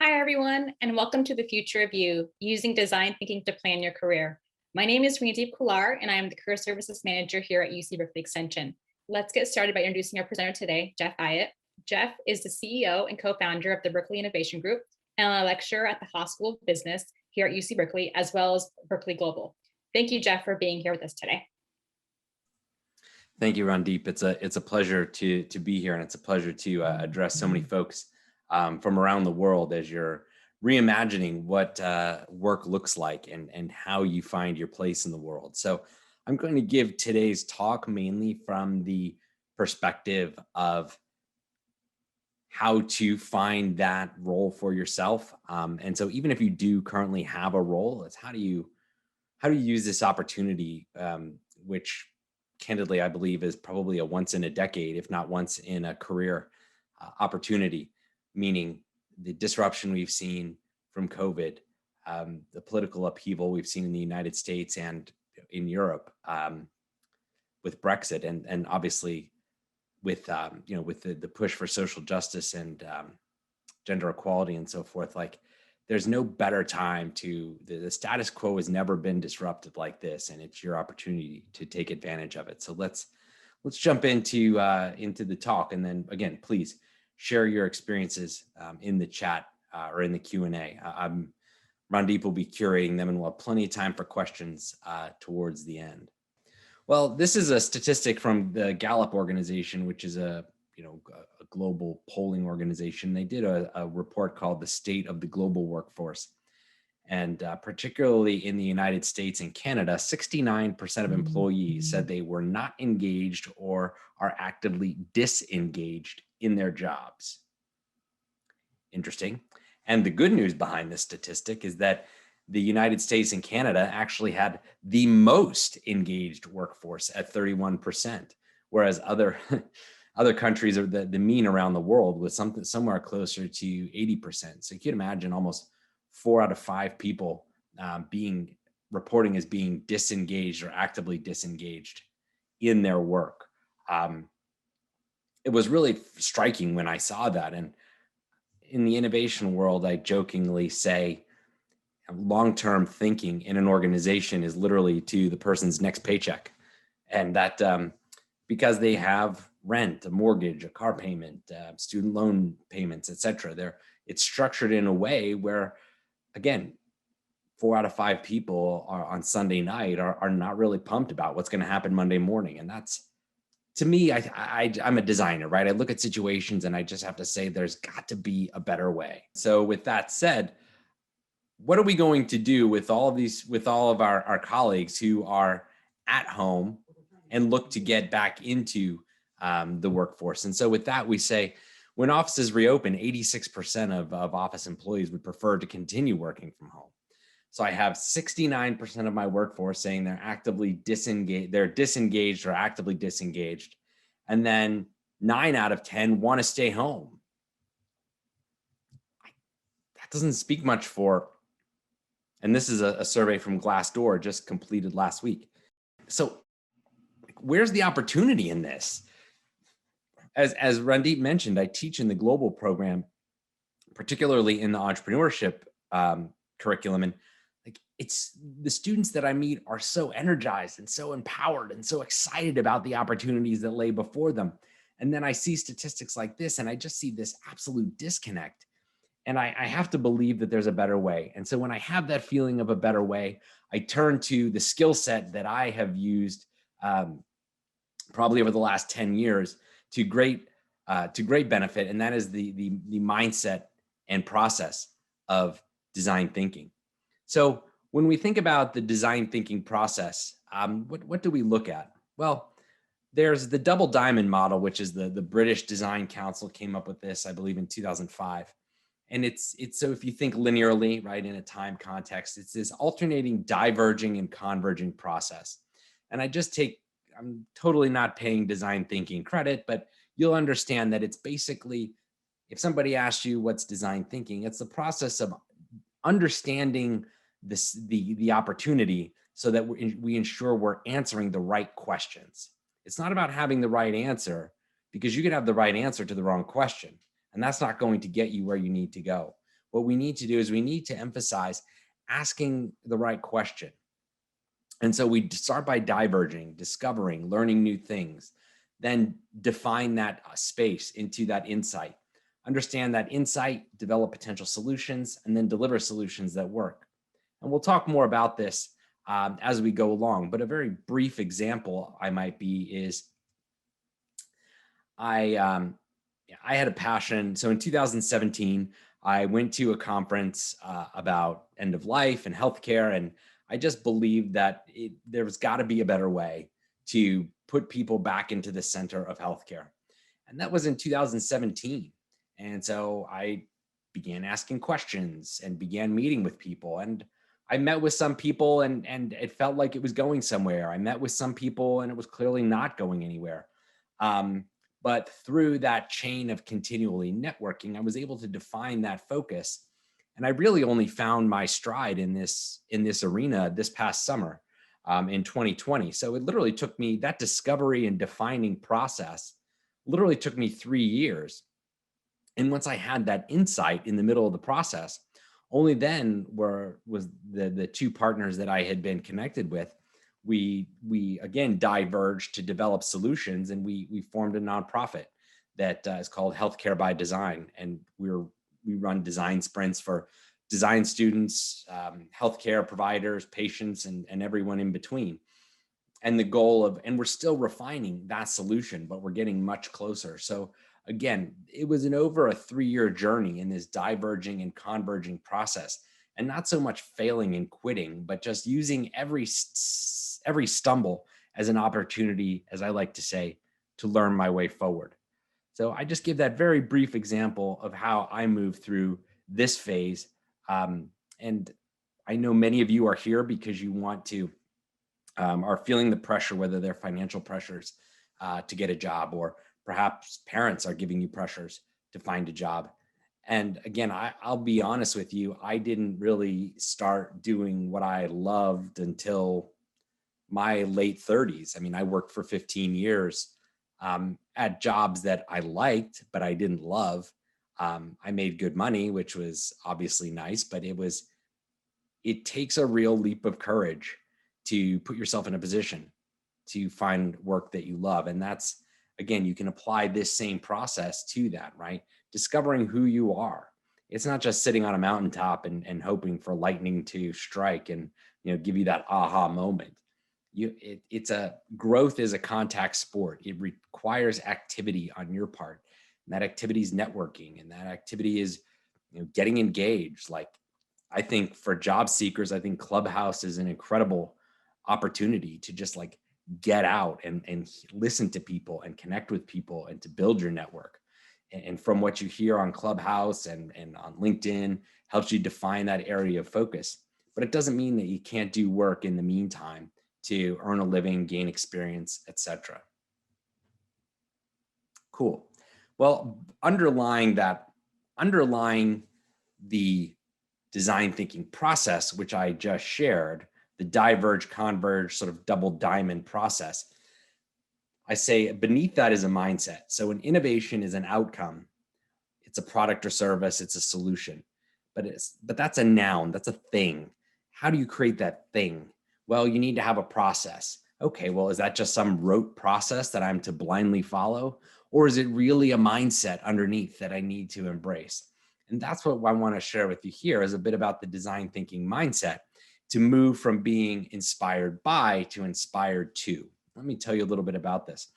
Hi, everyone, and welcome to the Future of You, using design thinking to plan your career. My name is Renedeep Kular, and I am the Career Services Manager here at UC Berkeley Extension. Let's get started by introducing our presenter today, Jeff Hyatt. Jeff is the CEO and co-founder of the Berkeley Innovation Group and a lecturer at the Haas School of Business here at UC Berkeley, as well as Berkeley Global. Thank you, Jeff, for being here with us today. Thank you, Randeep. It's a pleasure to be here, and it's a pleasure to address so many folks from around the world as you're reimagining what work looks like and how you find your place in the world. So I'm going to give today's talk mainly from the perspective of how to find that role for yourself. And so even if you do currently have a role, it's how do you use this opportunity, which candidly, I believe is probably a once in a decade, if not once in a career opportunity, meaning the disruption we've seen from COVID, the political upheaval we've seen in the United States and in Europe with Brexit, and obviously with with the push for social justice and gender equality and so forth. Like, there's no better time to, the status quo has never been disrupted like this, and it's your opportunity to take advantage of it. So let's jump into the talk, and then again, please share your experiences in the chat or in the Q&A. Randeep will be curating them, and we'll have plenty of time for questions towards the end. Well, this is a statistic from the Gallup organization, which is a global polling organization. They did a report called The State of the Global Workforce. And particularly in the United States and Canada, 69% of employees said they were not engaged or are actively disengaged in their jobs. Interesting. And the good news behind this statistic is that the United States and Canada actually had the most engaged workforce at 31%, whereas other countries, or the mean around the world, was somewhere closer to 80%. So you can imagine almost 4 out of 5 people reporting as being disengaged or actively disengaged in their work. It was really striking when I saw that. And in the innovation world, I jokingly say long-term thinking in an organization is literally to the person's next paycheck. And that because they have rent, a mortgage, a car payment, student loan payments, etc. It's structured in a way where, again, 4 out of 5 people are on Sunday night are not really pumped about what's going to happen Monday morning. And that's, to me, I'm a designer, right? I look at situations and I just have to say there's got to be a better way. So with that said, what are we going to do with all of our colleagues who are at home and look to get back into the workforce? And so with that, we say, when offices reopen, 86% of office employees would prefer to continue working from home. So I have 69% of my workforce saying they're actively disengaged, they're disengaged or actively disengaged. And then 9 out of 10 want to stay home. That doesn't speak much for, and this is a survey from Glassdoor just completed last week. So where's the opportunity in this? As Randeep mentioned, I teach in the global program, particularly in the entrepreneurship curriculum. And like, it's the students that I meet are so energized and so empowered and so excited about the opportunities that lay before them. And then I see statistics like this, and I just see this absolute disconnect. And I have to believe that there's a better way. And so when I have that feeling of a better way, I turn to the skill set that I have used probably over the last 10 years to great benefit. And that is the mindset and process of design thinking. So when we think about the design thinking process, what do we look at? Well, there's the double diamond model, which is the British Design Council came up with this, I believe, in 2005. And it's so if you think linearly, right, in a time context, it's this alternating, diverging, and converging process. And I'm totally not paying design thinking credit, but you'll understand that it's basically, if somebody asks you what's design thinking, it's the process of understanding the opportunity so that we ensure we're answering the right questions. It's not about having the right answer, because you could have the right answer to the wrong question, and that's not going to get you where you need to go. what we need to do is we need to emphasize asking the right question. And so we start by diverging, discovering, learning new things, then define that space into that insight. Understand that insight, develop potential solutions, and then deliver solutions that work. And we'll talk more about this as we go along. But a very brief example I might be is I had a passion. So in 2017, I went to a conference about end of life and healthcare, and I just believed that there's got to be a better way to put people back into the center of healthcare. And that was in 2017. And so I began asking questions and began meeting with people. And I met with some people and it felt like it was going somewhere. I met with some people and it was clearly not going anywhere. But through that chain of continually networking, I was able to define that focus. And I really only found my stride in this arena this past summer in 2020. So it literally took me, that discovery and defining process literally took me 3 years. And once I had that insight in the middle of the process, only then was the two partners that I had been connected with, we again diverged to develop solutions, and we formed a nonprofit that is called Healthcare by Design, and we run design sprints for design students, healthcare providers, patients, and everyone in between. And the goal of, and we're still refining that solution, but we're getting much closer. So again, it was an over a 3-year journey in this diverging and converging process, and not so much failing and quitting, but just using every stumble as an opportunity, as I like to say, to learn my way forward. So I just give that very brief example of how I move through this phase. And I know many of you are here because you want to, are feeling the pressure, whether they're financial pressures to get a job, or perhaps parents are giving you pressures to find a job. And again, I'll be honest with you, I didn't really start doing what I loved until my late 30s. I mean, I worked for 15 years at jobs that I liked, but I didn't love. I made good money, which was obviously nice, but it takes a real leap of courage to put yourself in a position to find work that you love. And that's, again, you can apply this same process to that, right? Discovering who you are. It's not just sitting on a mountaintop and hoping for lightning to strike and, give you that aha moment. Growth is a contact sport. It requires activity on your part. And that activity is networking, and that activity is, getting engaged. Like, I think for job seekers, I think Clubhouse is an incredible opportunity to just like get out and listen to people and connect with people and to build your network. And from what you hear on Clubhouse and on LinkedIn, helps you define that area of focus. But it doesn't mean that you can't do work in the meantime to earn a living, gain experience, etc. Cool. Well, underlying the design thinking process, which I just shared, the diverge, converge, sort of double diamond process, I say beneath that is a mindset. So an innovation is an outcome. It's a product or service, it's a solution, but that's a noun, that's a thing. How do you create that thing? Well, you need to have a process. Okay, well, is that just some rote process that I'm to blindly follow? Or is it really a mindset underneath that I need to embrace? And that's what I want to share with you here, is a bit about the design thinking mindset to move from being inspired by to inspired to. Let me tell you a little bit about this.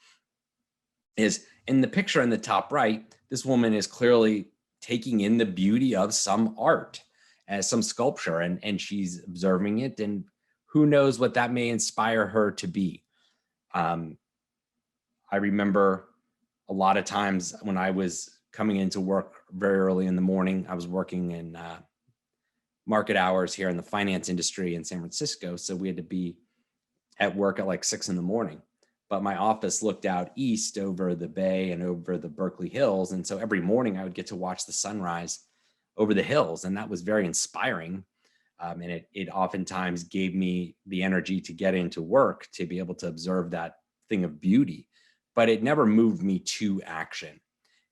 Is in the picture in the top right, this woman is clearly taking in the beauty of some art, as some sculpture, and she's observing it, and who knows what that may inspire her to be. I remember a lot of times when I was coming into work very early in the morning, I was working in market hours here in the finance industry in San Francisco. So we had to be at work at like 6 a.m. But my office looked out east over the bay and over the Berkeley Hills. And so every morning I would get to watch the sunrise over the hills. And that was very inspiring. And it oftentimes gave me the energy to get into work, to be able to observe that thing of beauty. But it never moved me to action.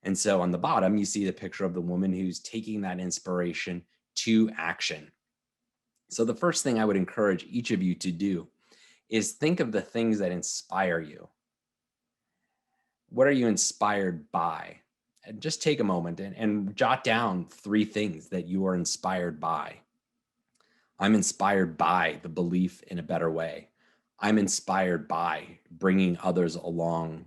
And so on the bottom, you see the picture of the woman who's taking that inspiration to action. So the first thing I would encourage each of you to do is think of the things that inspire you. What are you inspired by? And just take a moment and jot down 3 things that you are inspired by. I'm inspired by the belief in a better way. I'm inspired by bringing others along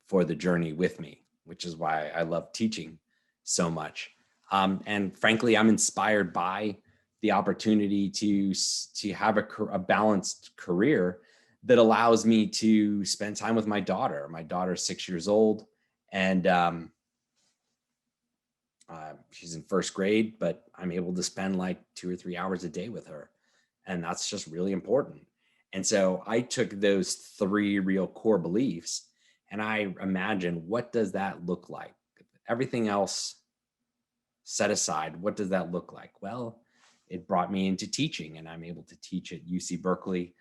for the journey with me, which is why I love teaching so much. And frankly, I'm inspired by the opportunity to have a balanced career that allows me to spend time with my daughter. My daughter's 6 years old, and she's in first grade, but I'm able to spend like 2 or 3 hours a day with her. And that's just really important. And so I took those 3 real core beliefs and I imagined, what does that look like? Everything else set aside, what does that look like? Well, it brought me into teaching, and I'm able to teach at UC Berkeley,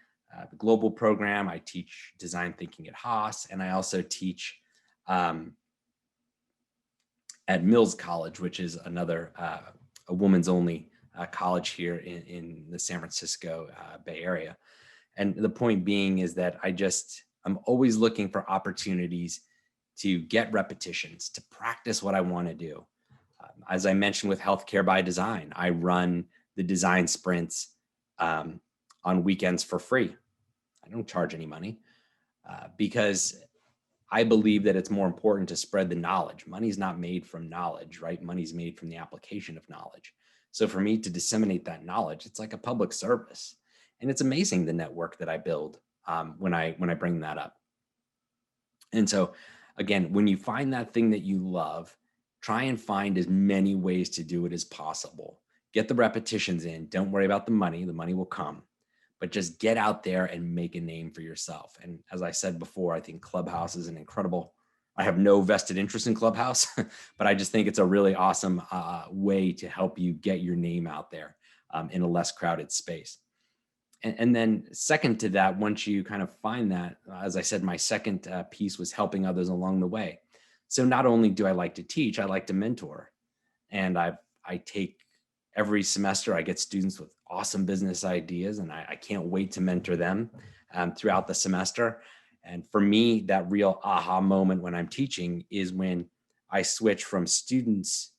the global program. I teach design thinking at Haas, and I also teach at Mills College, which is another a woman's only college here in the San Francisco Bay Area. And the point being is that I'm always looking for opportunities to get repetitions, to practice what I want to do. As I mentioned with Healthcare by Design, I run the design sprints on weekends for free. I don't charge any money because I believe that it's more important to spread the knowledge. Money's not made from knowledge, right? Money's made from the application of knowledge. So for me to disseminate that knowledge, it's like a public service. And it's amazing the network that I build when I bring that up. And so again, when you find that thing that you love, try and find as many ways to do it as possible. Get the repetitions in. Don't worry about the money. The money will come. But just get out there and make a name for yourself. And as I said before, I think Clubhouse is an incredible, I have no vested interest in Clubhouse, but I just think it's a really awesome way to help you get your name out there in a less crowded space. And then second to that, once you kind of find that, as I said, my second piece was helping others along the way. So not only do I like to teach, I like to mentor. And I take every semester, I get students with awesome business ideas, and I can't wait to mentor them throughout the semester. And for me, that real aha moment when I'm teaching is when I switch from students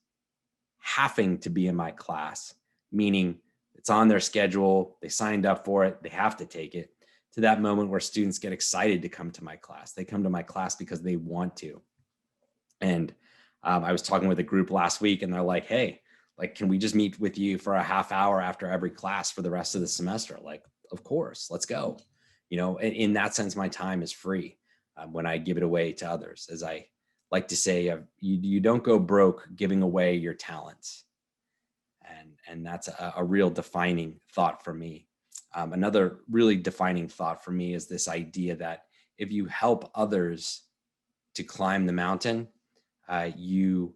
having to be in my class, meaning it's on their schedule, they signed up for it, they have to take it, to that moment where students get excited to come to my class. They come to my class because they want to. And I was talking with a group last week, and they're like, hey, like, can we just meet with you for a half hour after every class for the rest of the semester? Like, of course, let's go. You know, in that sense, my time is free when I give it away to others. As I like to say, you don't go broke giving away your talents. And that's a real defining thought for me. Another really defining thought for me is this idea that if you help others to climb the mountain, you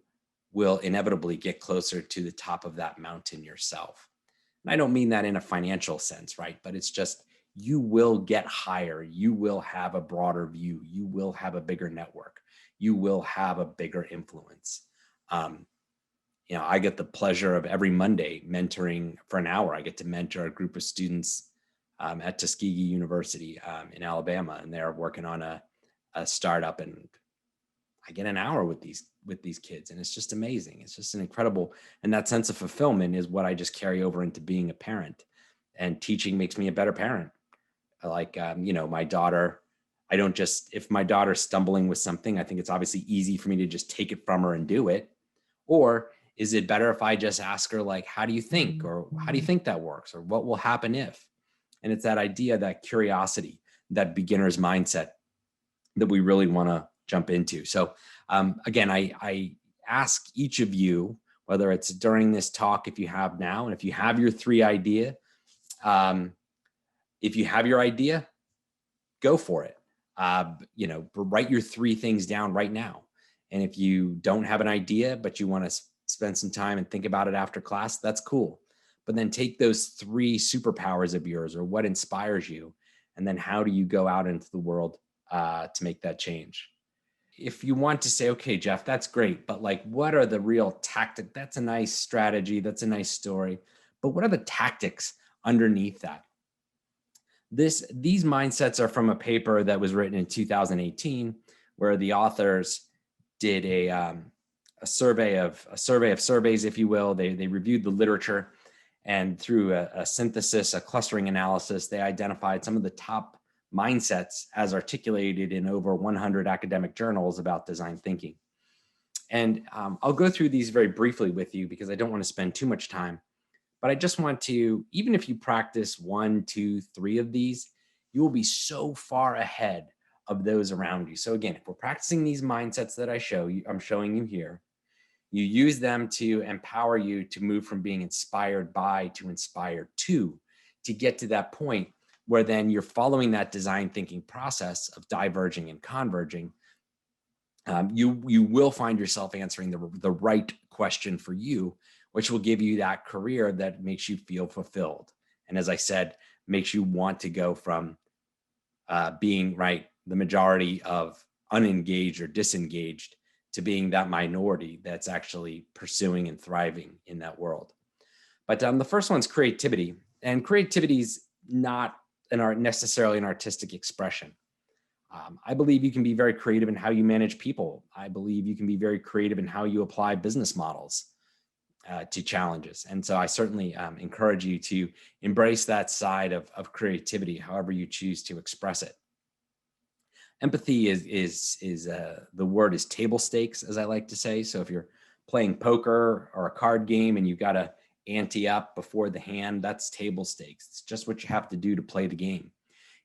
will inevitably get closer to the top of that mountain yourself. And I don't mean that in a financial sense, right? But it's just, you will get higher. You will have a broader view. You will have a bigger network. You will have a bigger influence. You know, I get the pleasure of every Monday mentoring for an hour. I get to mentor a group of students at Tuskegee University in Alabama, and they're working on a startup, and I get an hour with these kids, and it's just amazing. It's just an incredible, and that sense of fulfillment is what I just carry over into being a parent. And teaching makes me a better parent. Like, you know, my daughter, I don't just, if my daughter's stumbling with something, I think it's obviously easy for me to just take it from her and do it. Or is it better if I just ask her, like, how do you think? Or how do you think that works? Or what will happen if? And it's that idea, that curiosity, that beginner's mindset that we really want to jump into. So again, I ask each of you, whether it's during this talk, if you have now, and if you have your 3 idea, if you have your idea, go for it. You know, write your 3 things down right now. And if you don't have an idea, but you want to spend some time and think about it after class, that's cool. But then take those 3 superpowers of yours, or what inspires you, and then how do you go out into the world to make that change? if you want to say, okay, Jeff, that's great, but like, what are the real tactics? That's a nice strategy. That's a nice story. But what are the tactics underneath that? These mindsets are from a paper that was written in 2018, where the authors did a survey of surveys, if you will. They reviewed the literature, and through a synthesis, a clustering analysis, they identified some of the top mindsets as articulated in over 100 academic journals about design thinking. And I'll go through these very briefly with you because I don't want to spend too much time. But I just want to, even if you practice 1, 2, 3 of these, you will be so far ahead of those around you. So again, if we're practicing these mindsets that I'm showing you here, you use them to empower you to move from being inspired by to inspired to get to that point where then you're following that design thinking process of diverging and converging. You will find yourself answering the right question for you, which will give you that career that makes you feel fulfilled. And as I said, makes you want to go from being the majority of unengaged or disengaged to being that minority that's actually pursuing and thriving in that world. But the first one's creativity, and creativity is not necessarily an artistic expression. I believe you can be very creative in how you manage people. I believe you can be very creative in how you apply business models to challenges. And so I certainly encourage you to embrace that side of creativity, however you choose to express it. Empathy is the word is table stakes, as I like to say. So if you're playing poker or a card game and you've got to ante up before the hand, that's table stakes. It's just what you have to do to play the game.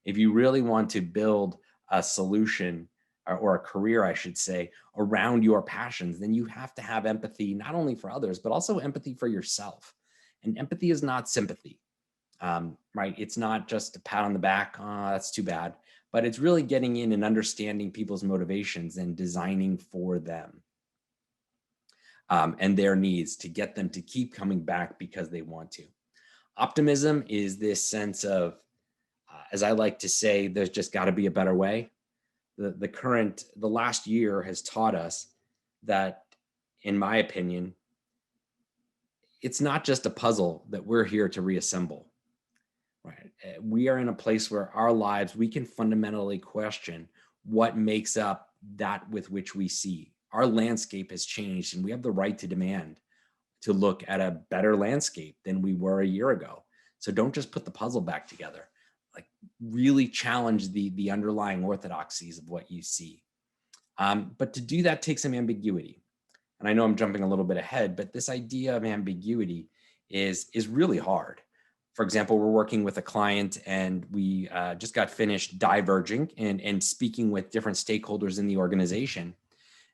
If you really want to build a solution or a career, I should say, around your passions, then you have to have empathy, not only for others, but also empathy for yourself. And empathy is not sympathy, right? It's not just a pat on the back, oh, that's too bad, but it's really getting in and understanding people's motivations and designing for them and their needs to get them to keep coming back because they want to. Optimism is this sense of, as I like to say, there's just got to be a better way. The last year has taught us that, in my opinion, it's not just a puzzle that we're here to reassemble, right? We are in a place where our lives, we can fundamentally question what makes up that with which we see. Our landscape has changed, and we have the right to demand to look at a better landscape than we were a year ago. So don't just put the puzzle back together. Like, really challenge the underlying orthodoxies of what you see. But to do that takes some ambiguity. And I know I'm jumping a little bit ahead, but this idea of ambiguity is really hard. For example, we're working with a client and we just got finished diverging and speaking with different stakeholders in the organization.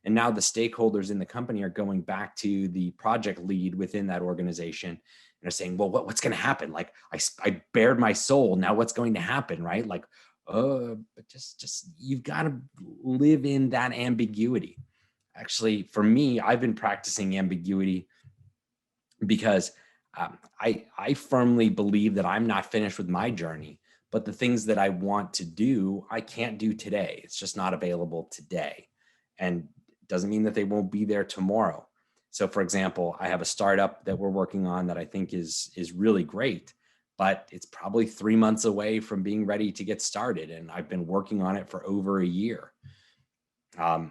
And now the stakeholders in the company are going back to the project lead within that organization and are saying, well, what's going to happen? Like, I bared my soul. Now what's going to happen, right? Like, but just you've got to live in that ambiguity. Actually, for me, I've been practicing ambiguity because I firmly believe that I'm not finished with my journey, but the things that I want to do, I can't do today. It's just not available today. And it doesn't mean that they won't be there tomorrow. So for example, I have a startup that we're working on that I think is really great, but it's probably 3 months away from being ready to get started. And I've been working on it for over a year. I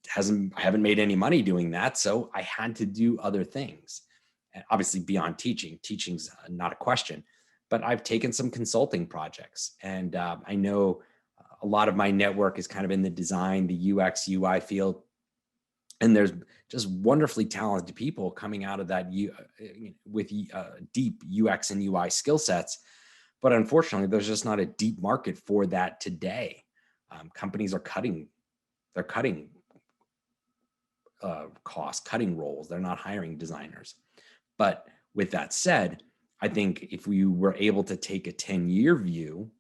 haven't made any money doing that. So I had to do other things. And obviously beyond teaching's not a question, but I've taken some consulting projects, and I know a lot of my network is kind of in the design, the UX, UI field. And there's just wonderfully talented people coming out of that with deep UX and UI skill sets. But unfortunately, there's just not a deep market for that today. Companies are cutting costs, cutting roles. They're not hiring designers. But with that said, I think if we were able to take a 10-year view,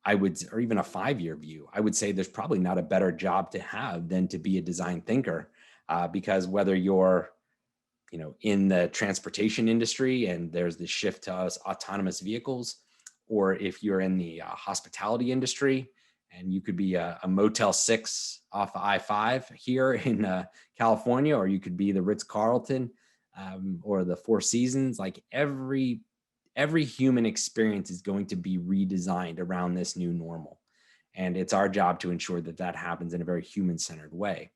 or even a 5-year view, I would say there's probably not a better job to have than to be a design thinker, because whether you're, in the transportation industry and there's the shift to autonomous vehicles, or if you're in the hospitality industry And you could be a Motel 6 off of I-5 here in California, or you could be the Ritz-Carlton or the Four Seasons. Like every human experience is going to be redesigned around this new normal. And it's our job to ensure that that happens in a very human-centered way.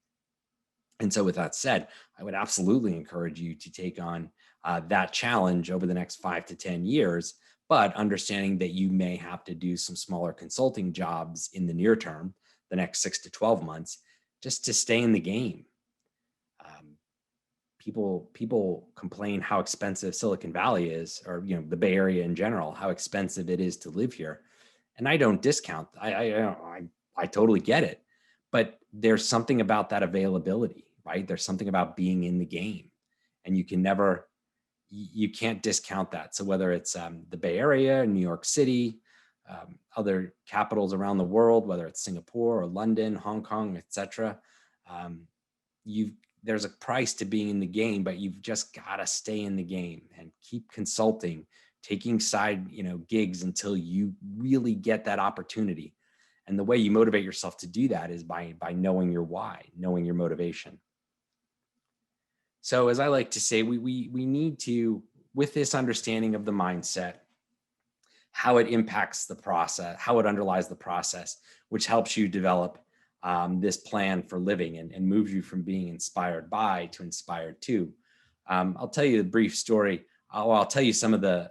And so with that said, I would absolutely encourage you to take on that challenge over the next 5 to 10 years, but understanding that you may have to do some smaller consulting jobs in the near term, the next 6 to 12 months, just to stay in the game. People complain how expensive Silicon Valley is, or the Bay Area in general, how expensive it is to live here. And I don't discount. I totally get it, but there's something about that availability, right? There's something about being in the game, and you can't discount that. So whether it's the Bay Area, New York City, other capitals around the world, whether it's Singapore or London, Hong Kong, etc., there's a price to being in the game, but you've just got to stay in the game and keep consulting, taking side gigs until you really get that opportunity. And the way you motivate yourself to do that is by knowing your why, knowing your motivation. So as I like to say, we need to, with this understanding of the mindset, how it impacts the process, how it underlies the process, which helps you develop this plan for living and moves you from being inspired by to inspired to. I'll tell you a brief story. I'll tell you some of the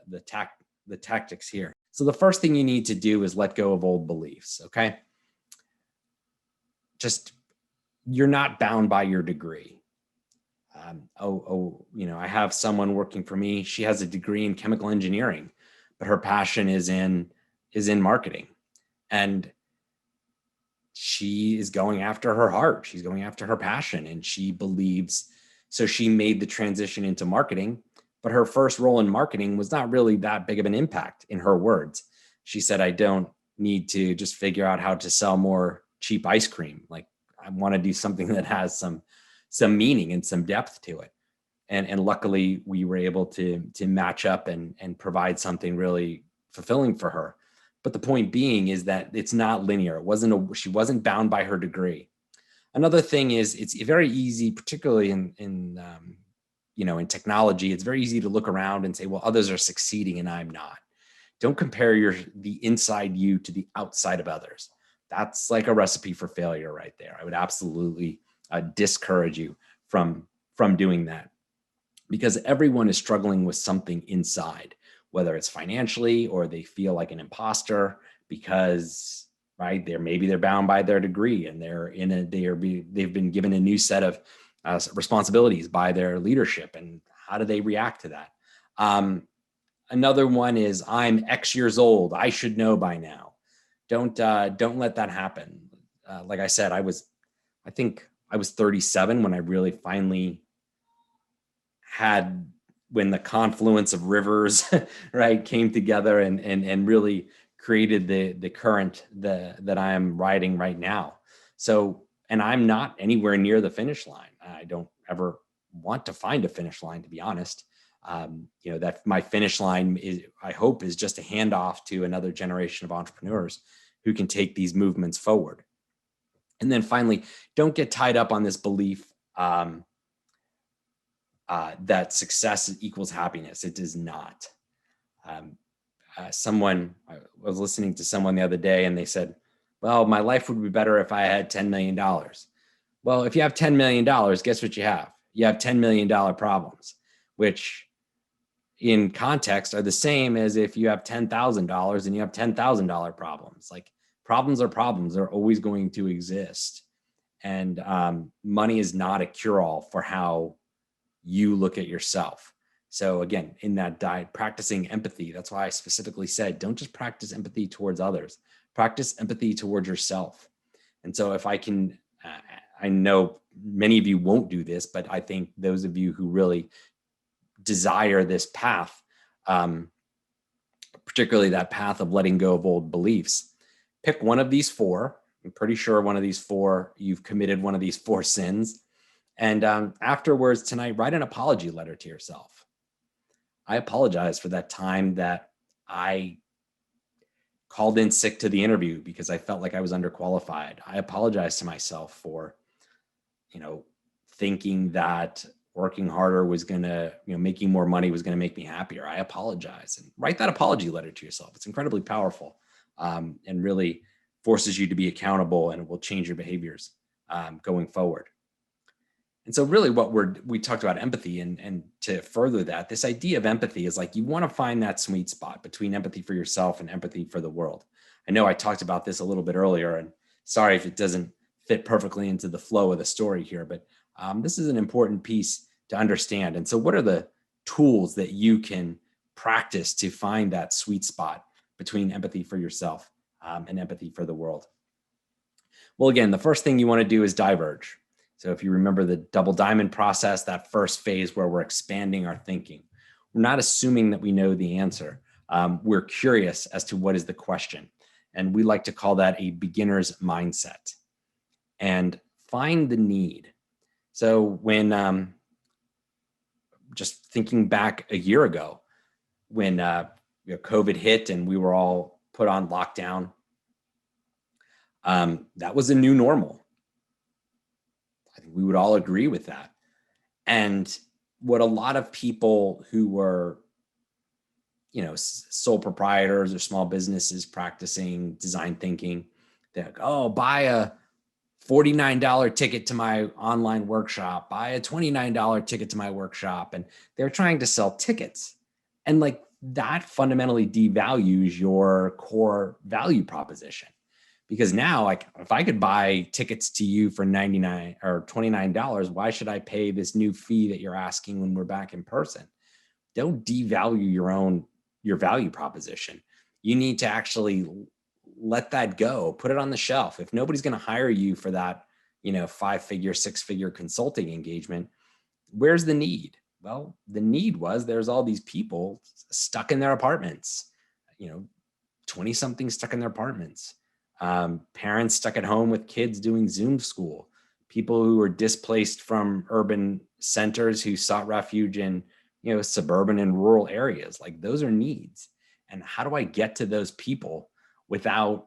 tactics here. So the first thing you need to do is let go of old beliefs, okay? Just, you're not bound by your degree. I have someone working for me. She has a degree in chemical engineering, but her passion is in marketing. And she is going after her heart. She's going after her passion, and she believes, so she made the transition into marketing, but her first role in marketing was not really that big of an impact, in her words. She said, I don't need to just figure out how to sell more cheap ice cream. Like, I want to do something that has some meaning and some depth to it. And luckily we were able to match up and provide something really fulfilling for her. But the point being is that it's not linear. She wasn't bound by her degree. Another thing is, it's very easy, particularly in technology, it's very easy to look around and say, well, others are succeeding and I'm not. Don't compare the inside you to the outside of others. That's like a recipe for failure right there. I would absolutely discourage you from doing that, because everyone is struggling with something inside, whether it's financially or they feel like an imposter because, right, they're bound by their degree and they've been given a new set of responsibilities by their leadership, and how do they react to that? Another one is, I'm X years old, I should know by now. Don't let that happen. Like I said, I think I was 37 when I really finally when the confluence of rivers right came together and really created the current that I am riding right now. So, and I'm not anywhere near the finish line. I don't ever want to find a finish line, to be honest. That my finish line I hope is just a handoff to another generation of entrepreneurs who can take these movements forward. And then finally, don't get tied up on this belief that success equals happiness. It does not. I was listening to someone the other day and they said, well, my life would be better if I had $10 million. Well, if you have $10 million, guess what you have? You have $10 million problems, which in context are the same as if you have $10,000 and you have $10,000 problems. Like, problems are problems. They're always going to exist. And money is not a cure-all for how you look at yourself. So again, in that diet, practicing empathy, that's why I specifically said, don't just practice empathy towards others, practice empathy towards yourself. And so if I can, I know many of you won't do this, but I think those of you who really desire this path, particularly that path of letting go of old beliefs, pick one of these four. I'm pretty sure one of these four, you've committed one of these four sins. And afterwards tonight, write an apology letter to yourself. I apologize for that time that I called in sick to the interview because I felt like I was underqualified. I apologized to myself for, thinking that working harder was going to, making more money was going to make me happier. I apologize, and write that apology letter to yourself. It's incredibly powerful, and really forces you to be accountable, and it will change your behaviors going forward. And so really we talked about empathy, and to further that, this idea of empathy is like, you want to find that sweet spot between empathy for yourself and empathy for the world. I know I talked about this a little bit earlier, and sorry if it doesn't fit perfectly into the flow of the story here, but this is an important piece to understand. And so what are the tools that you can practice to find that sweet spot between empathy for yourself and empathy for the world? Well, again, the first thing you want to do is diverge. So if you remember the double diamond process, that first phase where we're expanding our thinking, we're not assuming that we know the answer. We're curious as to what is the question. And we like to call that a beginner's mindset. And find the need. So when, just thinking back a year ago, when COVID hit and we were all put on lockdown, that was a new normal. I think we would all agree with that. And what a lot of people who were, sole proprietors or small businesses practicing design thinking, they're like, oh, buy a $49 ticket to my online workshop, buy a $29 ticket to my workshop. And they're trying to sell tickets. And like that fundamentally devalues your core value proposition. Because now, like, if I could buy tickets to you for $99 or $29, why should I pay this new fee that you're asking when we're back in person? Don't devalue your value proposition. You need to actually let that go, put it on the shelf. If nobody's going to hire you for that, 5-figure, 6-figure consulting engagement, where's the need? Well, the need was there's all these people stuck in their apartments, 20 something stuck in their apartments. Parents stuck at home with kids doing Zoom school, people who were displaced from urban centers who sought refuge in, suburban and rural areas. Like, those are needs. And how do I get to those people without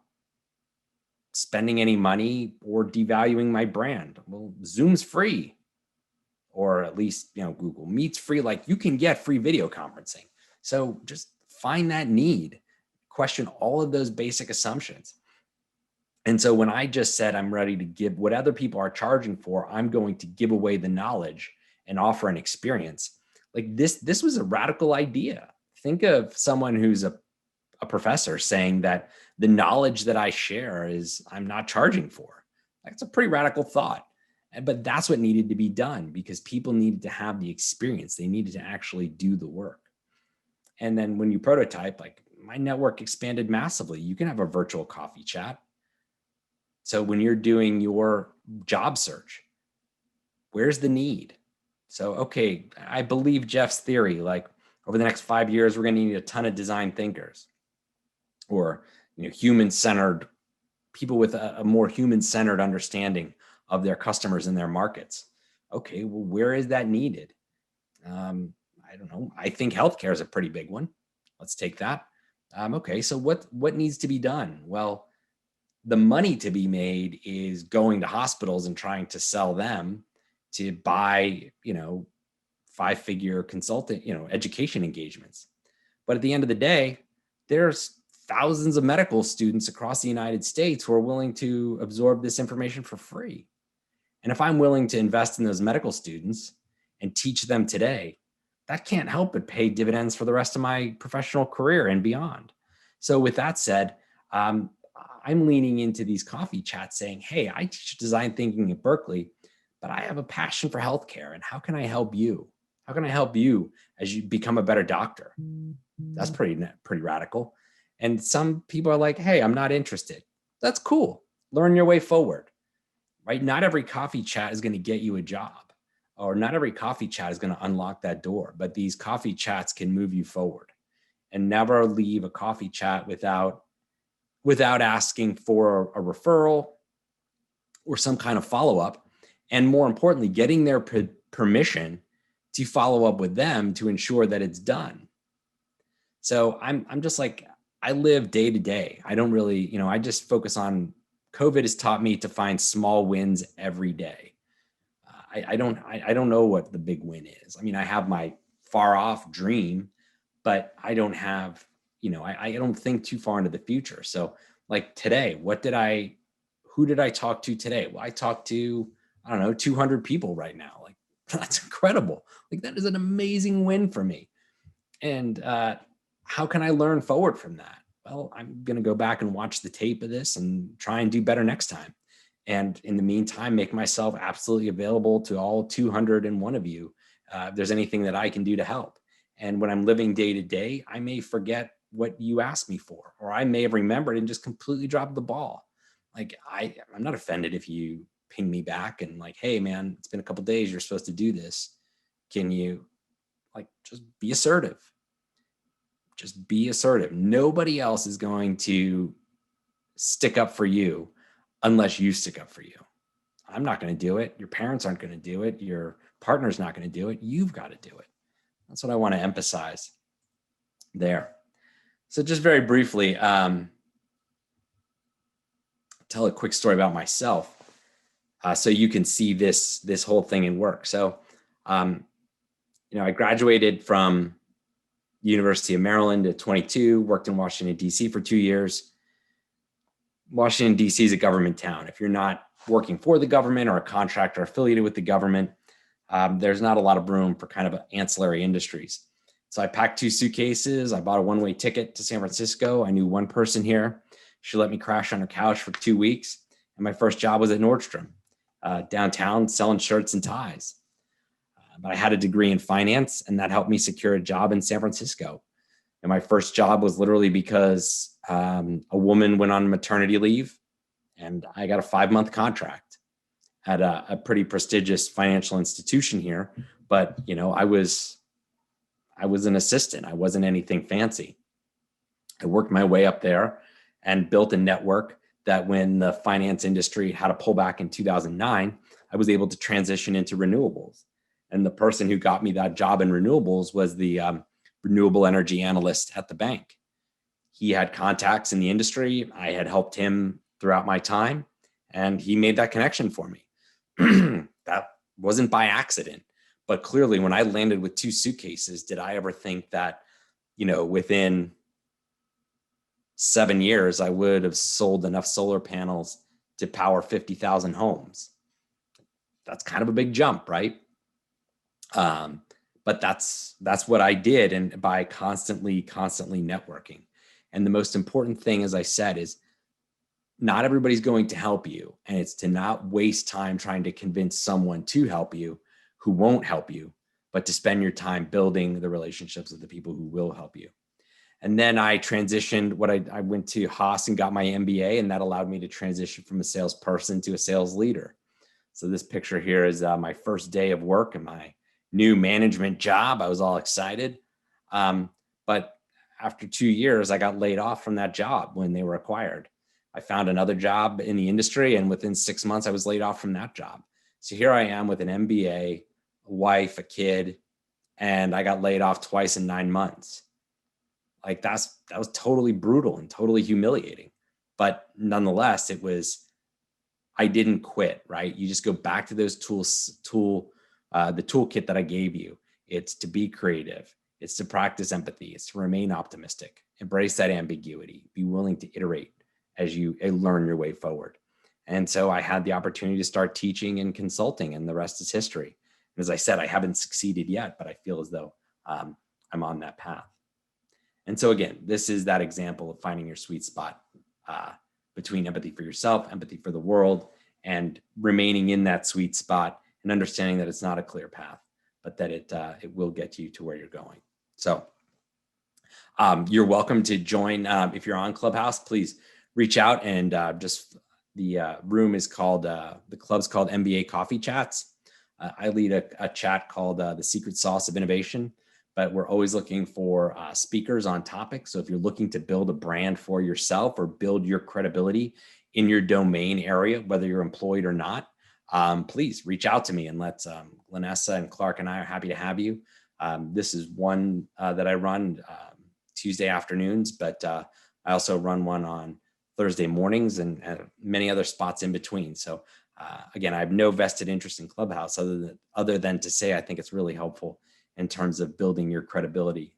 spending any money or devaluing my brand? Well, Zoom's free, or at least, Google Meet's free. Like, you can get free video conferencing. So just find that need, question all of those basic assumptions. And so when I just said, I'm ready to give what other people are charging for, I'm going to give away the knowledge and offer an experience. Like, this was a radical idea. Think of someone who's a professor saying that the knowledge that I share is I'm not charging for. That's a pretty radical thought. But that's what needed to be done, because people needed to have the experience. They needed to actually do the work. And then when you prototype, like, my network expanded massively. You can have a virtual coffee chat. So when you're doing your job search, where's the need? So, okay, I believe Jeff's theory, like, over the next 5 years, we're going to need a ton of design thinkers, or, human-centered people with a more human-centered understanding of their customers and their markets. Okay, well, where is that needed? I don't know. I think healthcare is a pretty big one. Let's take that. Okay, so what needs to be done? Well, the money to be made is going to hospitals and trying to sell them to buy, 5-figure consultant, education engagements. But at the end of the day, there's thousands of medical students across the United States who are willing to absorb this information for free. And if I'm willing to invest in those medical students and teach them today, that can't help but pay dividends for the rest of my professional career and beyond. So with that said, I'm leaning into these coffee chats saying, hey, I teach design thinking at Berkeley, but I have a passion for healthcare. And how can I help you? How can I help you as you become a better doctor? That's pretty radical. And some people are like, hey, I'm not interested. That's cool. Learn your way forward, right? Not every coffee chat is going to get you a job, or not every coffee chat is going to unlock that door, but these coffee chats can move you forward. And never leave a coffee chat without asking for a referral or some kind of follow-up. And more importantly, getting their permission to follow up with them to ensure that it's done. So I'm just like, I live day to day. I don't really, I just focus on COVID has taught me to find small wins every day. I don't know what the big win is. I mean, I have my far off dream, but I don't have, I don't think too far into the future. So like today, who did I talk to today? Well, I talked to, I don't know, 200 people right now. Like that's incredible. Like that is an amazing win for me. And how can I learn forward from that? Well, I'm going to go back and watch the tape of this and try and do better next time. And in the meantime, make myself absolutely available to all 201 of you. If there's anything that I can do to help. And when I'm living day to day, I may forget what you asked me for, or I may have remembered and just completely dropped the ball. Like I'm not offended if you ping me back and like, hey man, it's been a couple of days. You're supposed to do this. Can you just be assertive? Just be assertive. Nobody else is going to stick up for you unless you stick up for you. I'm not going to do it. Your parents aren't going to do it. Your partner's not going to do it. You've got to do it. That's what I want to emphasize there. So just very briefly, tell a quick story about myself so you can see this whole thing in work. So, I graduated from University of Maryland at 22, worked in Washington, D.C. for 2 years. Washington, D.C. is a government town. If you're not working for the government or a contractor affiliated with the government, there's not a lot of room for kind of ancillary industries. So I packed 2 suitcases. I bought a one-way ticket to San Francisco. I knew one person here. She let me crash on her couch for 2 weeks. And my first job was at Nordstrom, downtown, selling shirts and ties. But I had a degree in finance, and that helped me secure a job in San Francisco. And my first job was literally because a woman went on maternity leave, and I got a 5-month contract at a pretty prestigious financial institution here. But I was an assistant. I wasn't anything fancy. I worked my way up there and built a network that when the finance industry had a pullback in 2009, I was able to transition into renewables. And the person who got me that job in renewables was the renewable energy analyst at the bank. He had contacts in the industry. I had helped him throughout my time, and he made that connection for me. That wasn't by accident, but clearly when I landed with 2 suitcases, did I ever think that, within 7 years, I would have sold enough solar panels to power 50,000 homes? That's kind of a big jump, right? But that's what I did, and by constantly networking. And the most important thing, as I said, is not everybody's going to help you, and it's to not waste time trying to convince someone to help you who won't help you, but to spend your time building the relationships with the people who will help you. And then I transitioned. I went to Haas and got my MBA, and that allowed me to transition from a salesperson to a sales leader. So this picture here is my first day of work in my new management job. I was all excited. But after 2 years, I got laid off from that job when they were acquired. I found another job in the industry, and within 6 months, I was laid off from that job. So here I am with an MBA, a wife, a kid, and I got laid off twice in 9 months. Like that was totally brutal and totally humiliating. But nonetheless, I didn't quit, right? You just go back to those the toolkit that I gave you. It's to be creative. It's to practice empathy. It's to remain optimistic, embrace that ambiguity, be willing to iterate as you learn your way forward. And so I had the opportunity to start teaching and consulting, and the rest is history. And as I said, I haven't succeeded yet, but I feel as though I'm on that path. And so again, this is that example of finding your sweet spot between empathy for yourself, empathy for the world, and remaining in that sweet spot and understanding that it's not a clear path, but that it will get you to where you're going. So you're welcome to join. If you're on Clubhouse, please reach out, and the room is called, the club's called MBA Coffee Chats. I lead a chat called The Secret Sauce of Innovation, but we're always looking for speakers on topics. So if you're looking to build a brand for yourself or build your credibility in your domain area, whether you're employed or not, please reach out to me, and let's, Lanessa and Clark and I are happy to have you. This is one that I run Tuesday afternoons, but I also run one on Thursday mornings and many other spots in between. So again, I have no vested interest in Clubhouse other than to say I think it's really helpful in terms of building your credibility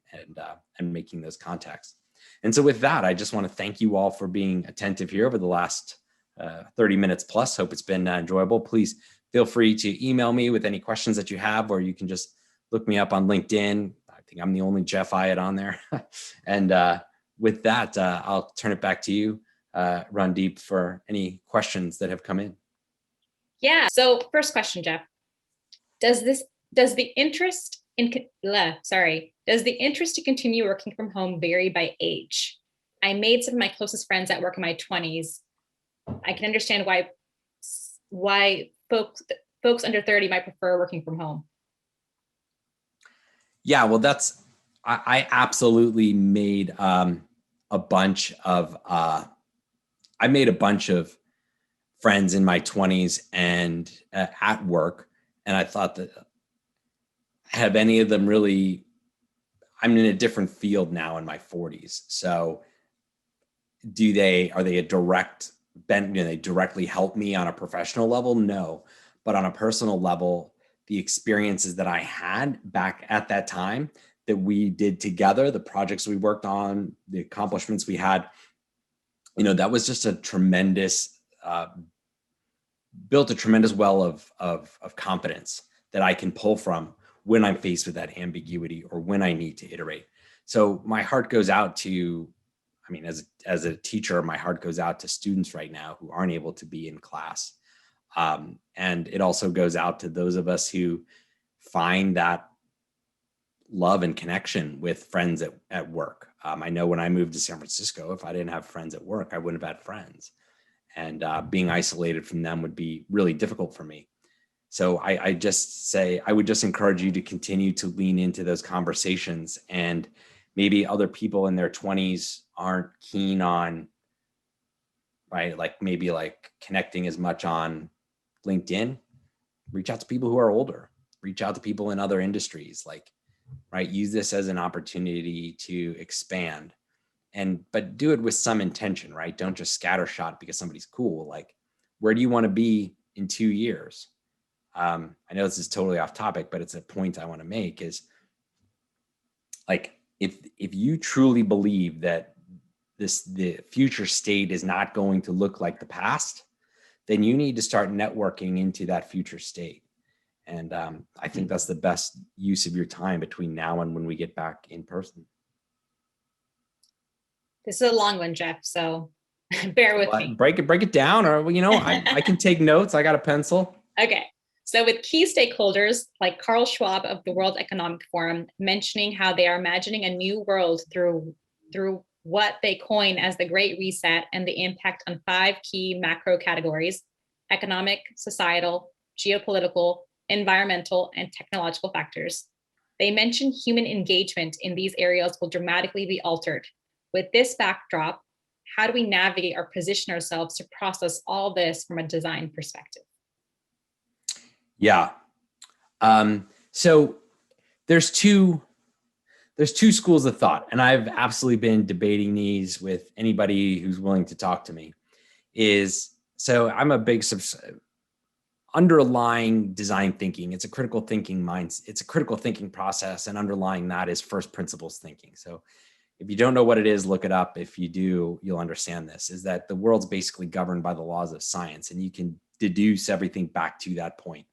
and making those contacts. And so with that, I just want to thank you all for being attentive here over the last 30 minutes plus. Hope it's been enjoyable. Please feel free to email me with any questions that you have, or you can just look me up on LinkedIn. I think I'm the only Jeff Hyatt on there. And with that, I'll turn it back to you, Randeep, for any questions that have come in. Yeah. So first question, Jeff, does the interest to continue working from home vary by age? I made some of my closest friends at work in my 20s. I can understand why folks under 30 might prefer working from home. Yeah, well, I absolutely made a bunch of friends in my 20s and at work, and I thought that have any of them really, I'm in a different field now in my 40s. So are they a direct they directly help me on a professional level? No, but on a personal level, the experiences that I had back at that time that we did together, the projects we worked on, the accomplishments we had, that was just a tremendous, built a tremendous well of confidence that I can pull from when I'm faced with that ambiguity or when I need to iterate. So my heart goes out to, as a teacher, my heart goes out to students right now who aren't able to be in class. And it also goes out to those of us who find that love and connection with friends at work. I know when I moved to San Francisco, if I didn't have friends at work, I wouldn't have had friends. And being isolated from them would be really difficult for me. So I would just encourage you to continue to lean into those conversations. And maybe other people in their 20s aren't keen on, right? Maybe connecting as much on LinkedIn. Reach out to people who are older, reach out to people in other industries, right? Use this as an opportunity to expand, but do it with some intention, right? Don't just scattershot because somebody's cool. Where do you want to be in 2 years? I know this is totally off topic, but it's a point I want to make is if you truly believe that the future state is not going to look like the past, then you need to start networking into that future state. And I think that's the best use of your time between now and when we get back in person. This is a long one, Jeff, so bear with me. Break it down, or I can take notes. I got a pencil. Okay. So with key stakeholders like Carl Schwab of the World Economic Forum mentioning how they are imagining a new world through what they coin as the Great Reset and the impact on 5 key macro categories: economic, societal, geopolitical, environmental, and technological factors. They mention human engagement in these areas will dramatically be altered. With this backdrop, how do we navigate or position ourselves to process all this from a design perspective? Yeah. So there's two schools of thought, and I've absolutely been debating these with anybody who's willing to talk to me. So I'm a big underlying design thinking. It's a critical thinking mindset. It's a critical thinking process, and underlying that is first principles thinking. So if you don't know what it is, look it up. If you do, you'll understand this, is that the world's basically governed by the laws of science, and you can deduce everything back to that point.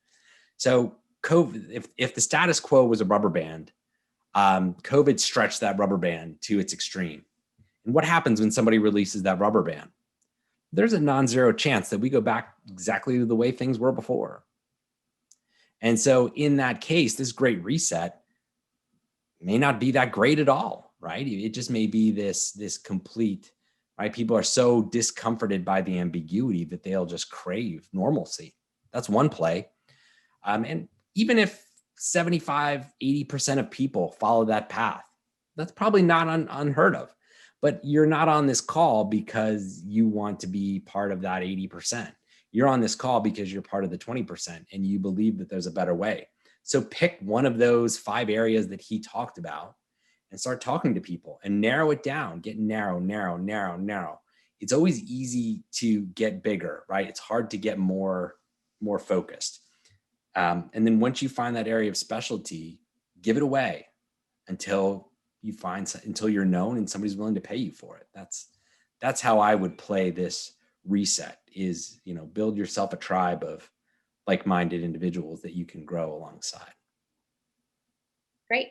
So COVID, if the status quo was a rubber band, COVID stretched that rubber band to its extreme. And what happens when somebody releases that rubber band? There's a non-zero chance that we go back exactly to the way things were before. And so in that case, this great reset may not be that great at all, right? It just may be this complete, right? People are so discomforted by the ambiguity that they'll just crave normalcy. That's one play. And even if 75, 80% of people follow that path, that's probably not unheard of. But you're not on this call because you want to be part of that 80%. You're on this call because you're part of the 20% and you believe that there's a better way. So pick one of those 5 areas that he talked about and start talking to people and narrow it down, get narrow, narrow, narrow, narrow. It's always easy to get bigger, right? It's hard to get more focused. And then once you find that area of specialty, give it away until until you're known and somebody's willing to pay you for it. That's how I would play this reset is, build yourself a tribe of like-minded individuals that you can grow alongside. Great.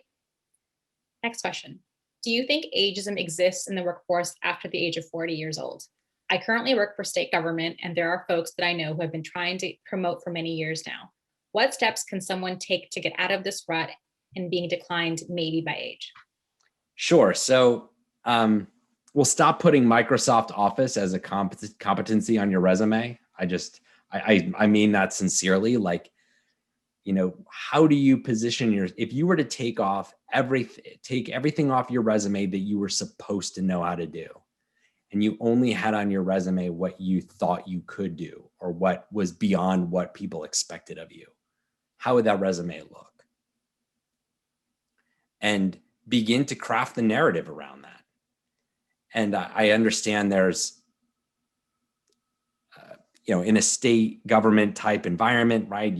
Next question. Do you think ageism exists in the workforce after the age of 40 years old? I currently work for state government, and there are folks that I know who have been trying to promote for many years now. What steps can someone take to get out of this rut and being declined maybe by age? Sure. So we'll stop putting Microsoft Office as a competency on your resume. I mean that sincerely. Like, how do you position if you were to take everything off your resume that you were supposed to know how to do, and you only had on your resume what you thought you could do or what was beyond what people expected of you, how would that resume look? And begin to craft the narrative around that. And I understand there's, in a state government type environment, right?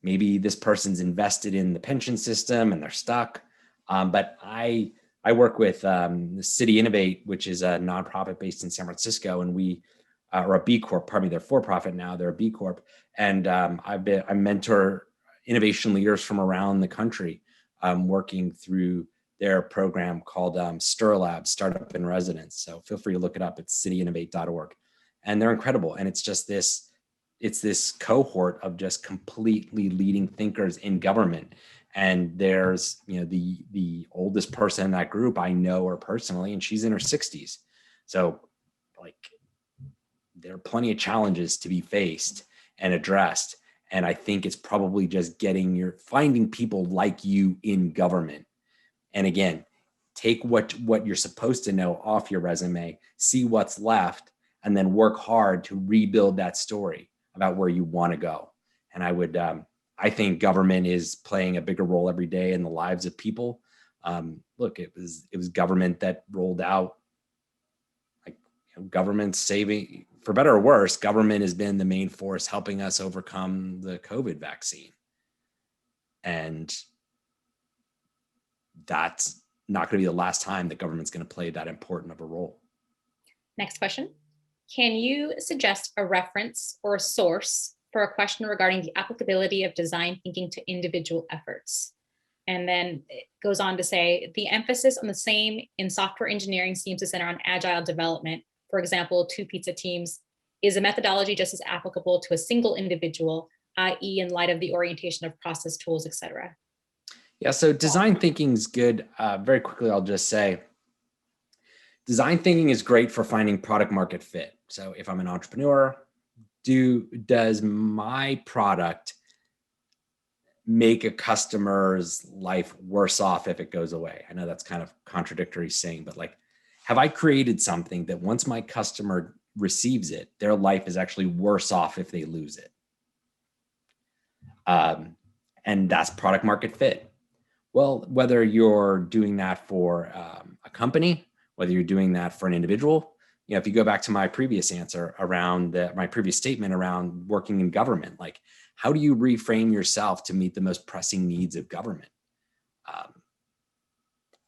Maybe this person's invested in the pension system and they're stuck. But I work with the City Innovate, which is a nonprofit based in San Francisco, and we are a B Corp. Pardon me, they're for profit now. They're a B Corp, and I mentor innovation leaders from around the country, working through their program called Stir Lab, Startup in Residence. So feel free to look it up. It's cityinnovate.org, and they're incredible. And it's just this cohort of just completely leading thinkers in government. And there's, the oldest person in that group, I know her personally, and she's in her 60s. So there are plenty of challenges to be faced and addressed. And I think it's probably just finding people like you in government. And again, take what you're supposed to know off your resume, see what's left, and then work hard to rebuild that story about where you want to go. And I think government is playing a bigger role every day in the lives of people. Look, it was government that rolled out, government saving, for better or worse, government has been the main force helping us overcome the COVID vaccine. And that's not going to be the last time that government's going to play that important of a role. Next question. Can you suggest a reference or a source for a question regarding the applicability of design thinking to individual efforts? And then it goes on to say, the emphasis on the same in software engineering seems to center on agile development. For example, 2 pizza teams. Is a methodology just as applicable to a single individual, i.e. in light of the orientation of process tools, et cetera? Yeah, so design thinking is good. Very quickly, I'll just say, design thinking is great for finding product market fit. So if I'm an entrepreneur, does my product make a customer's life worse off if it goes away? I know that's kind of contradictory saying, but have I created something that once my customer receives it, their life is actually worse off if they lose it? And that's product market fit. Well, whether you're doing that for a company, whether you're doing that for an individual, if you go back to my previous answer around my previous statement around working in government, how do you reframe yourself to meet the most pressing needs of government? I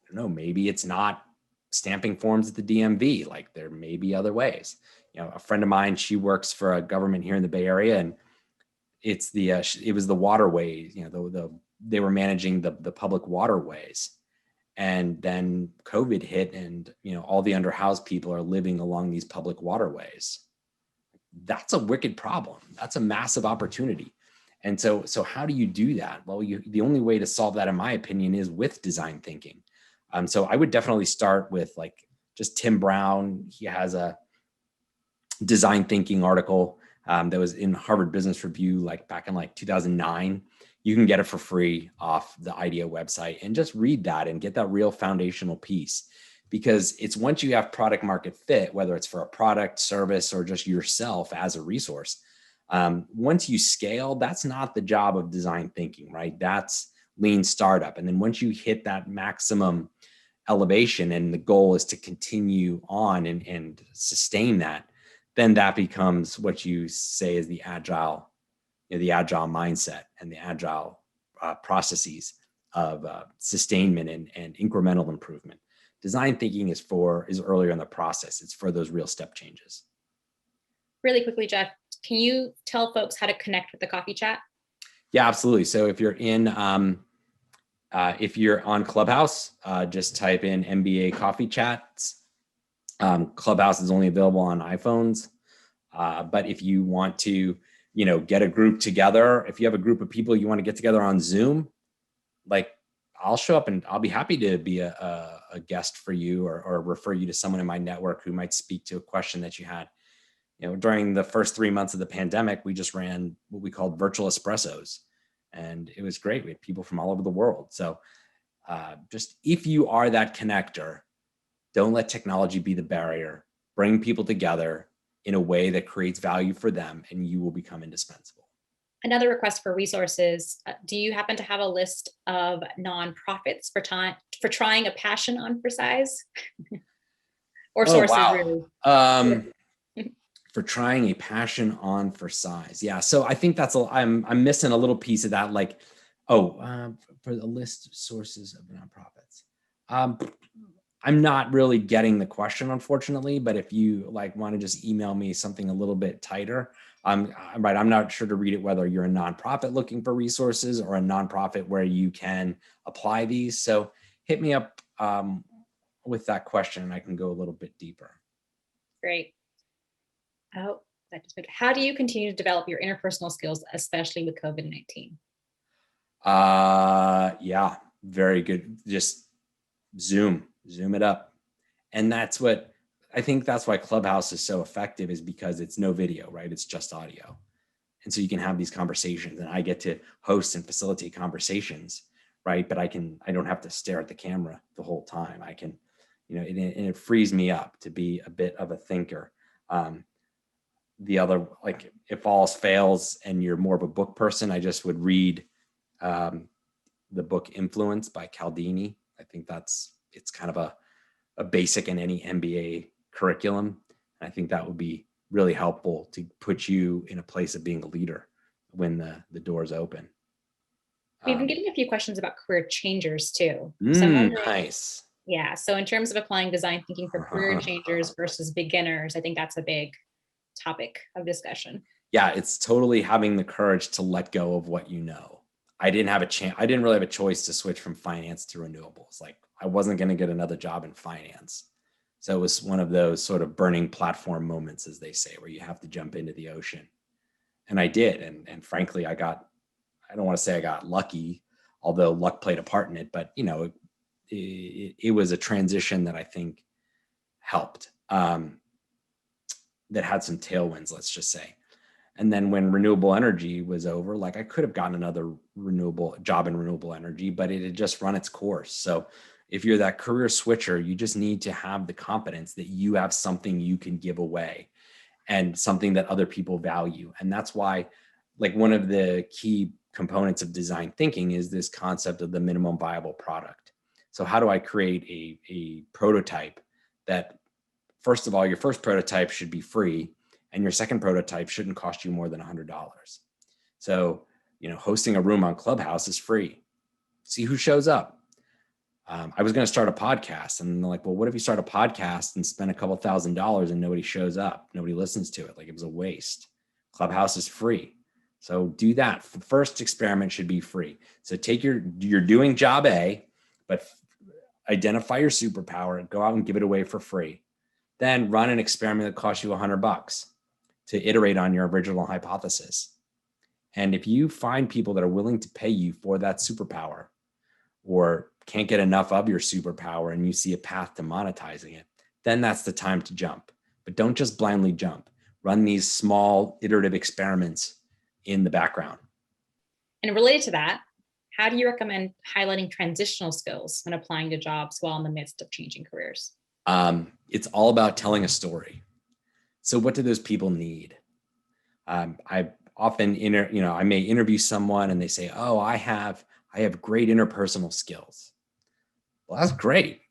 don't know, maybe it's not stamping forms at the DMV. There may be other ways. A friend of mine, she works for a government here in the Bay Area, and it was the waterways, they were managing the public waterways. And then COVID hit, and all the underhoused people are living along these public waterways. That's a wicked problem. That's a massive opportunity. And so how do you do that? Well, the only way to solve that, in my opinion, is with design thinking. So I would definitely start with just Tim Brown. He has a design thinking article that was in Harvard Business Review back in 2009. You can get it for free off the IDEO website, and just read that and get that real foundational piece, because it's once you have product market fit, whether it's for a product, service, or just yourself as a resource, once you scale, that's not the job of design thinking, right? That's lean startup. And then once you hit that maximum elevation and the goal is to continue on and sustain that, then that becomes what you say is the agile, the agile mindset and the agile processes of sustainment and incremental improvement. Design thinking is earlier in the process. It's for those real step changes. Really quickly, Jeff, can you tell folks how to connect with the coffee chat? Yeah, absolutely. So if you're if you're on Clubhouse, just type in MBA Coffee Chats. Clubhouse is only available on iPhones. But if you want to, get a group together, if you have a group of people you want to get together on Zoom, like I'll show up and I'll be happy to be a guest for you or refer you to someone in my network who might speak to a question that you had. During the first 3 months of the pandemic, we just ran what we called virtual espressos. And it was great. We had people from all over the world. So just if you are that connector, don't let technology be the barrier. Bring people together in a way that creates value for them, and you will become indispensable. Another request for resources. Do you happen to have a list of nonprofits for trying a passion on for size? Or sources, wow. really? For trying a passion on for size. Yeah. So I think I'm missing a little piece of that. Like, for the list of sources of nonprofits. I'm not really getting the question, unfortunately, but if you want to just email me something a little bit tighter, I'm right. I'm not sure to read it, whether you're a nonprofit looking for resources or a nonprofit where you can apply these. So hit me up with that question and I can go a little bit deeper. Great. Oh, how do you continue to develop your interpersonal skills, especially with COVID-19? Yeah, very good. Just zoom it up. And that's what I think that's why Clubhouse is so effective, is because it's no video, right? It's just audio. And so you can have these conversations and I get to host and facilitate conversations, right? But I don't have to stare at the camera the whole time. I can, and it frees me up to be a bit of a thinker. The other, if all else fails and you're more of a book person, I just would read the book Influence by Cialdini. I think it's kind of a basic in any MBA curriculum. And I think that would be really helpful to put you in a place of being a leader when the doors open. We've been getting a few questions about career changers too. Nice. Yeah. So in terms of applying design thinking for career changers versus beginners, I think that's a big topic of discussion. Yeah, it's totally having the courage to let go of what you know. I didn't really have a choice to switch from finance to renewables. I wasn't going to get another job in finance. So it was one of those sort of burning platform moments, as they say, where you have to jump into the ocean. And I did. And frankly, I don't want to say I got lucky, although luck played a part in it, but it was a transition that I think helped, that had some tailwinds, let's just say. And then when renewable energy was over, I could have gotten another renewable job in renewable energy, but it had just run its course. So if you're that career switcher, you just need to have the confidence that you have something you can give away and something that other people value. And that's why, one of the key components of design thinking is this concept of the minimum viable product. So how do I create a prototype that, first of all, your first prototype should be free and your second prototype shouldn't cost you more than $100. So, hosting a room on Clubhouse is free. See who shows up. I was going to start a podcast and they're like, well, what if you start a podcast and spend a couple $1,000s and nobody shows up? Nobody listens to it. It was a waste. Clubhouse is free. So do that. The first experiment should be free. So you're doing job A, but identify your superpower and go out and give it away for free. Then run an experiment that costs you $100 to iterate on your original hypothesis. And if you find people that are willing to pay you for that superpower, or can't get enough of your superpower and you see a path to monetizing it, then that's the time to jump. But don't just blindly jump. Run these small iterative experiments in the background. And related to that, how do you recommend highlighting transitional skills when applying to jobs while in the midst of changing careers? It's all about telling a story. So what do those people need? I often, I may interview someone and they say, oh, I have great interpersonal skills. Well, that's great.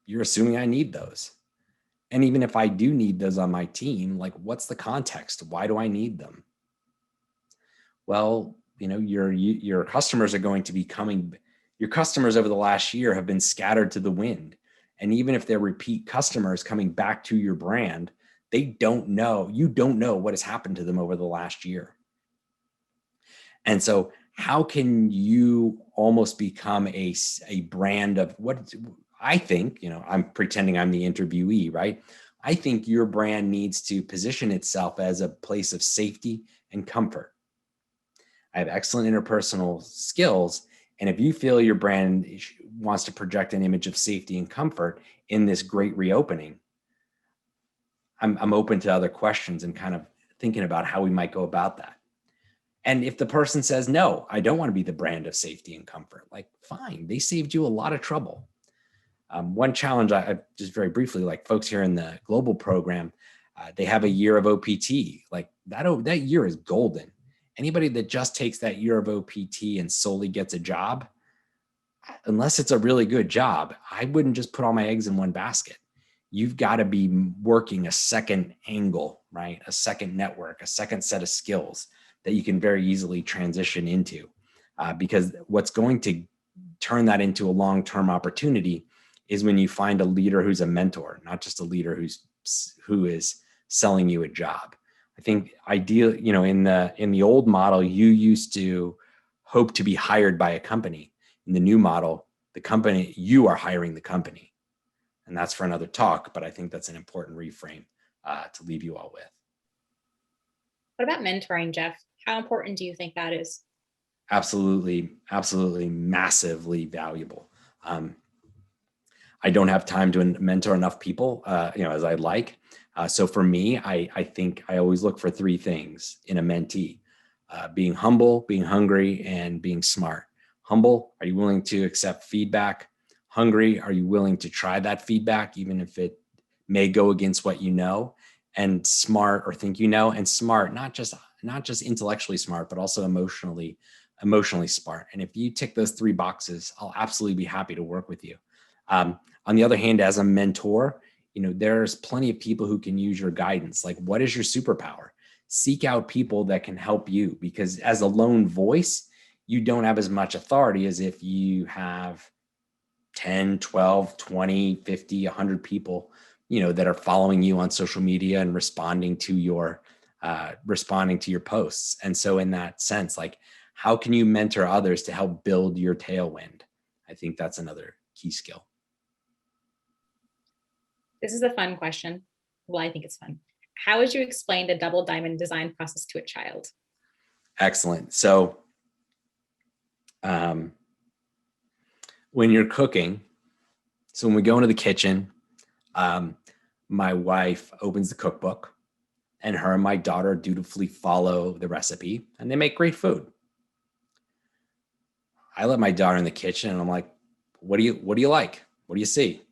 you're assuming I need those. And even if I do need those on my team, like what's the context? Why do I need them? Well, your customers are going to be coming. Your customers over the last year have been scattered to the wind. And even if they're repeat customers coming back to your brand, you don't know what has happened to them over the last year. And so how can you almost become a brand of what I think, I'm pretending I'm the interviewee, right? I think your brand needs to position itself as a place of safety and comfort. I have excellent interpersonal skills. And if you feel your brand wants to project an image of safety and comfort in this great reopening, I'm open to other questions and kind of thinking about how we might go about that. And if the person says, no, I don't want to be the brand of safety and comfort, like, fine, they saved you a lot of trouble. One challenge, I just very briefly, like folks here in the global program, they have a year of OPT. Like that year is golden. Anybody that just takes that year of OPT and solely gets a job, unless it's a really good job, I wouldn't just put all my eggs in one basket. You've got to be working a second angle, right? A second network, a second set of skills that you can very easily transition into. Because what's going to turn that into a long-term opportunity is when you find a leader who's a mentor, not just a leader who is selling you a job. I think ideally, in the old model, you used to hope to be hired by a company. In the new model, you are hiring the company. And that's for another talk, but I think that's an important reframe to leave you all with. What about mentoring, Jeff? How important do you think that is? Absolutely, massively valuable. I don't have time to mentor enough people, as I'd like. So for me, I think I always look for three things in a mentee: being humble, being hungry, and being smart. Humble, are you willing to accept feedback? Hungry, are you willing to try that feedback, even if it may go against what you know? And smart, or think you know, and smart, not just intellectually smart, but also emotionally smart. And if you tick those three boxes, I'll absolutely be happy to work with you. On the other hand, as a mentor, there's plenty of people who can use your guidance. Like, what is your superpower? Seek out people that can help you, because as a lone voice, you don't have as much authority as if you have 10, 12, 20, 50, 100 people, that are following you on social media and responding to your posts. And so in that sense, like, how can you mentor others to help build your tailwind? I think that's another key skill. This is a fun question. Well, I think it's fun. How would you explain the double diamond design process to a child? Excellent. So when you're cooking, so when we go into the kitchen, my wife opens the cookbook, and her and my daughter dutifully follow the recipe, and they make great food. I let my daughter in the kitchen, and I'm like, what do you like? What do you see?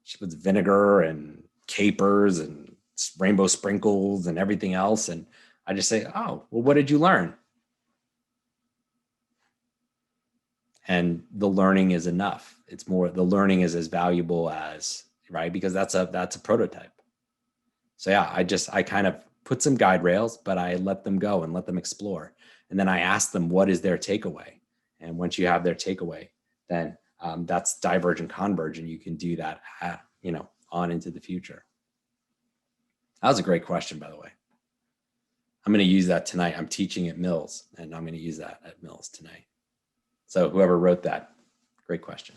She puts vinegar and capers and rainbow sprinkles and everything else. And I just say, oh, well, what did you learn? And the learning is enough. It's more, the learning is as valuable as, right? Because that's a prototype. So yeah, I kind of put some guide rails, but I let them go and let them explore. And then I ask them, what is their takeaway? And once you have their takeaway, then that's diverge and converge, and you can do that, on into the future. That was a great question, by the way. I'm going to use that tonight. I'm teaching at Mills, and I'm going to use that at Mills tonight. So whoever wrote that, great question.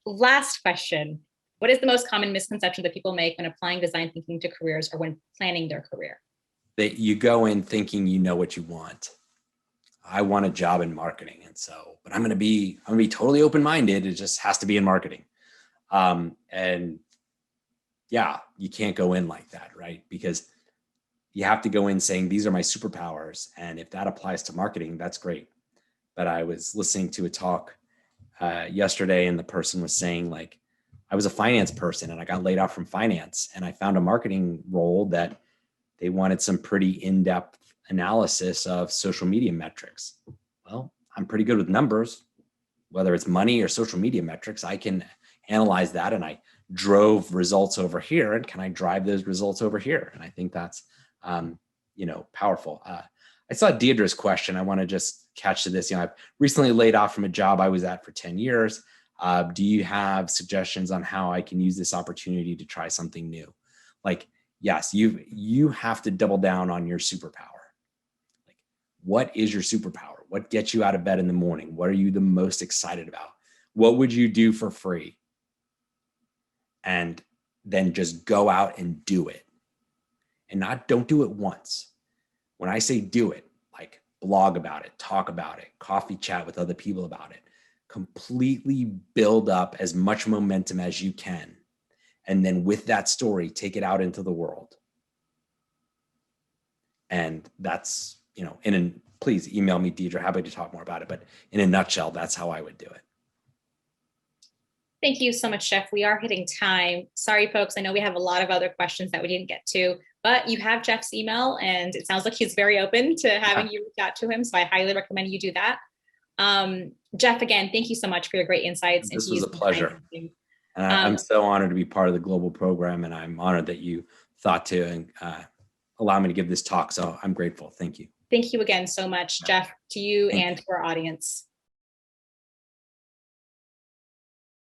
Last question. What is the most common misconception that people make when applying design thinking to careers or when planning their career? That you go in thinking you know what you want. I want a job in marketing, and so, but I'm going to be totally open-minded. It just has to be in marketing. And yeah, you can't go in like that, right? Because you have to go in saying, these are my superpowers. And if that applies to marketing, that's great. But I was listening to a talk yesterday, and the person was saying, like, I was a finance person and I got laid off from finance, and I found a marketing role that they wanted some pretty in-depth analysis of social media metrics. Well, I'm pretty good with numbers. whether it's money or social media metrics, I can analyze that, and I drove results over here, and can I drive those results over here? And I think that's, powerful. I saw Deirdre's question. I want to just catch to this. I've recently laid off from a job I was at for 10 years. Do you have suggestions on how I can use this opportunity to try something new? Like, yes, you have to double down on your superpower. Like, what is your superpower? What gets you out of bed in the morning? What are you the most excited about? What would you do for free? And then just go out and do it. And don't do it once. When I say do it, like blog about it, talk about it, coffee chat with other people about it, completely build up as much momentum as you can. And then with that story, take it out into the world. And that's, please email me, Deidre, happy to talk more about it. But in a nutshell, that's how I would do it. Thank you so much, Jeff. We are hitting time. Sorry, folks. I know we have a lot of other questions that we didn't get to, but you have Jeff's email, and it sounds like he's very open to having you reach out to him. So I highly recommend you do that. Jeff, again, thank you so much for your great insights. This was a pleasure. And I'm so honored to be part of the global program, and I'm honored that you thought to allow me to give this talk. So I'm grateful. Thank you. Thank you again so much, Jeff, to you and to our audience.